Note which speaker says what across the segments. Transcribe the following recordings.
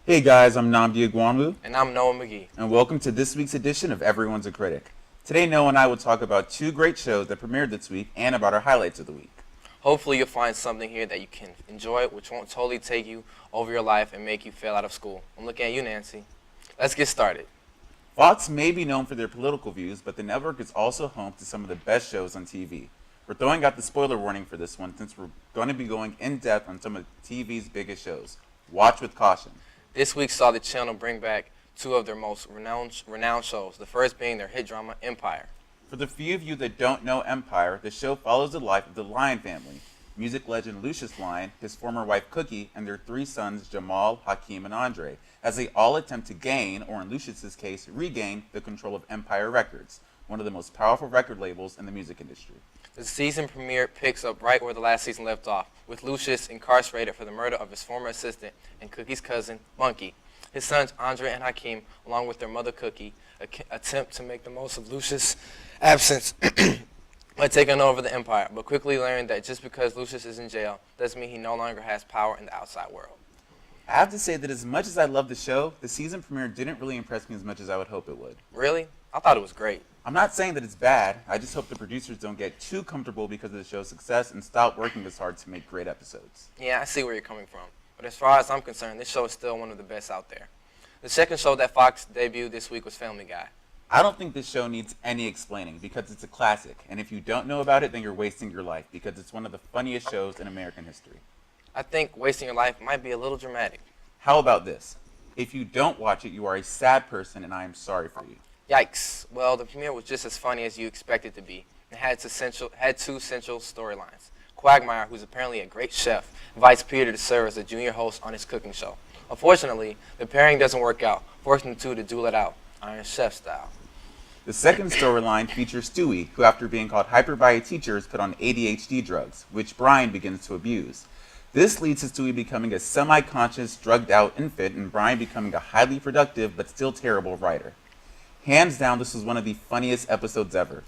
Speaker 1: Hey guys, I'm Nnamdi Egwuonwu,
Speaker 2: And I'm Noah McGee.
Speaker 1: and welcome to this week's edition of Everyone's a Critic. Today, Noah and I will talk about two great shows that premiered this week and about our highlights of the week.
Speaker 2: Hopefully you'll find something here that you can enjoy, which won't totally take you over your life and make you fail out of school. I'm looking at you, Nancy. Let's get started.
Speaker 1: Fox may be known for their political views, but the network is also home to some of the best shows on TV. We're throwing out the spoiler warning for this one since we're going to be going in depth on some of TV's biggest shows. Watch with caution.
Speaker 2: This week saw the channel bring back two of their most renowned shows, the first being their hit drama, Empire.
Speaker 1: For the few of you that don't know Empire, the show follows the life of the Lion family. Music legend Lucius Lyon, his former wife Cookie, and their three sons Jamal, Hakeem, and Andre, as they all attempt to gain, or in Lucius's case, regain, the control of Empire Records, one of the most powerful record labels in the music industry.
Speaker 2: The season premiere picks up right where the last season left off, with Lucius incarcerated for the murder of his former assistant and Cookie's cousin, Monkey. His sons, Andre and Hakeem, along with their mother, Cookie, attempt to make the most of Lucius' absence by taking over the empire, but quickly learn that just because Lucius is in jail doesn't mean he no longer has power in the outside world.
Speaker 1: I have to say that as much as I love the show, the season premiere didn't really impress me as much as I would hope it would.
Speaker 2: Really? I thought it was great.
Speaker 1: I'm not saying that it's bad, I just hope the producers don't get too comfortable because of the show's success and stop working as hard to make great episodes.
Speaker 2: Yeah, I see where you're coming from. But as far as I'm concerned, this show is still one of the best out there. The second show that Fox debuted this week was Family Guy.
Speaker 1: I don't think this show needs any explaining because it's a classic, and if you don't know about it, then you're wasting your life because it's one of the funniest shows in American history.
Speaker 2: I think wasting your life might be a little dramatic.
Speaker 1: How about this? If you don't watch it, you are a sad person, and I am sorry for you.
Speaker 2: Yikes. Well, the premiere was just as funny as you expect it to be, and had two central storylines. Quagmire, who's apparently a great chef, invites Peter to serve as a junior host on his cooking show. Unfortunately, the pairing doesn't work out, forcing the two to duel it out, Iron Chef style.
Speaker 1: The second storyline features Stewie, who after being called hyper by a teacher is put on ADHD drugs, which Brian begins to abuse. This leads to Stewie becoming a semi-conscious, drugged-out infant and Brian becoming a highly productive but still terrible writer. Hands down, this was one of the funniest episodes ever.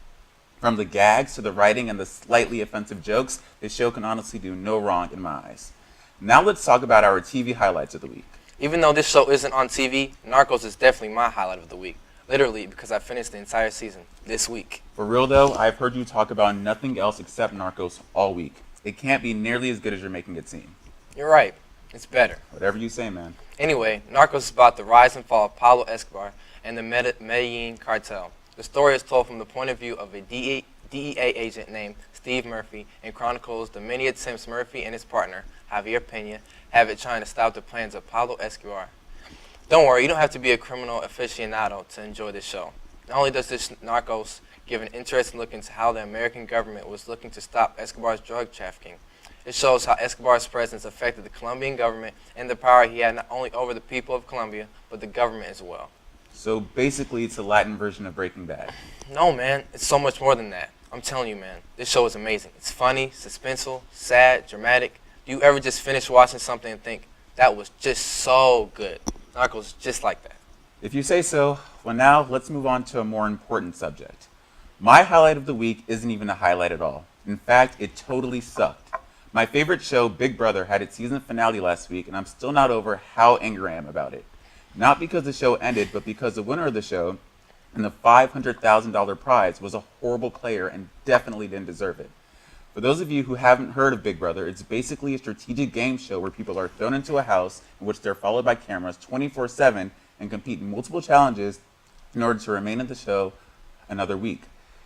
Speaker 1: From the gags to the writing and the slightly offensive jokes, this show can honestly do no wrong in my eyes. Now let's talk about our TV highlights of the week.
Speaker 2: Even though this show isn't on TV, Narcos is definitely my highlight of the week. Literally, because I finished the entire season this week.
Speaker 1: For real though, I've heard you talk about nothing else except Narcos all week. It can't be nearly as good as you're making it seem.
Speaker 2: You're right. It's better.
Speaker 1: Whatever you say, man.
Speaker 2: Anyway, Narcos is about the rise and fall of Pablo Escobar and the Medellin cartel. The story is told from the point of view of a DEA agent named Steve Murphy and chronicles the many attempts Murphy and his partner, Javier Pena, have at trying to stop the plans of Pablo Escobar. Don't worry, you don't have to be a criminal aficionado to enjoy this show. Not only does this Narcos give an interesting look into how the American government was looking to stop Escobar's drug trafficking, it shows how Escobar's presence affected the Colombian government and the power he had not only over the people of Colombia, but the government as well.
Speaker 1: So basically it's a Latin version of Breaking Bad.
Speaker 2: No, man, it's so much more than that. I'm telling you, man, this show is amazing. It's funny, suspenseful, sad, dramatic. Do you ever just finish watching something and think, that was just so good? Narcos just like that.
Speaker 1: If you say so, well now let's move on to a more important subject. My highlight of the week isn't even a highlight at all. In fact, it totally sucked. My favorite show, Big Brother, had its season finale last week, and I'm still not over how angry I am about it. Not because the show ended, but because the winner of the show and the $500,000 prize was a horrible player and definitely didn't deserve it. For those of you who haven't heard of Big Brother, it's basically a strategic game show where people are thrown into a house in which they're followed by cameras 24/7 and compete in multiple challenges in order to remain in the show another week.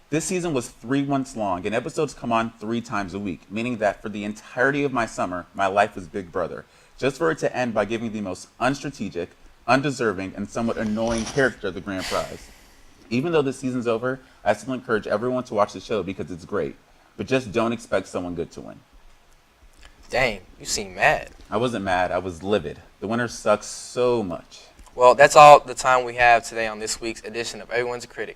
Speaker 1: This season was 3 months long, and episodes come on 3 times a week, meaning that for the entirety of my summer, my life was Big Brother, just for it to end by giving the most unstrategic, undeserving, and somewhat annoying character the grand prize. Even though this season's over, I still encourage everyone to watch the show because it's great, but just don't expect someone good to win.
Speaker 2: Dang, you seem mad.
Speaker 1: I wasn't mad, I was livid. The winner sucks so much.
Speaker 2: Well, that's all the time we have today on this week's edition of Everyone's a Critic.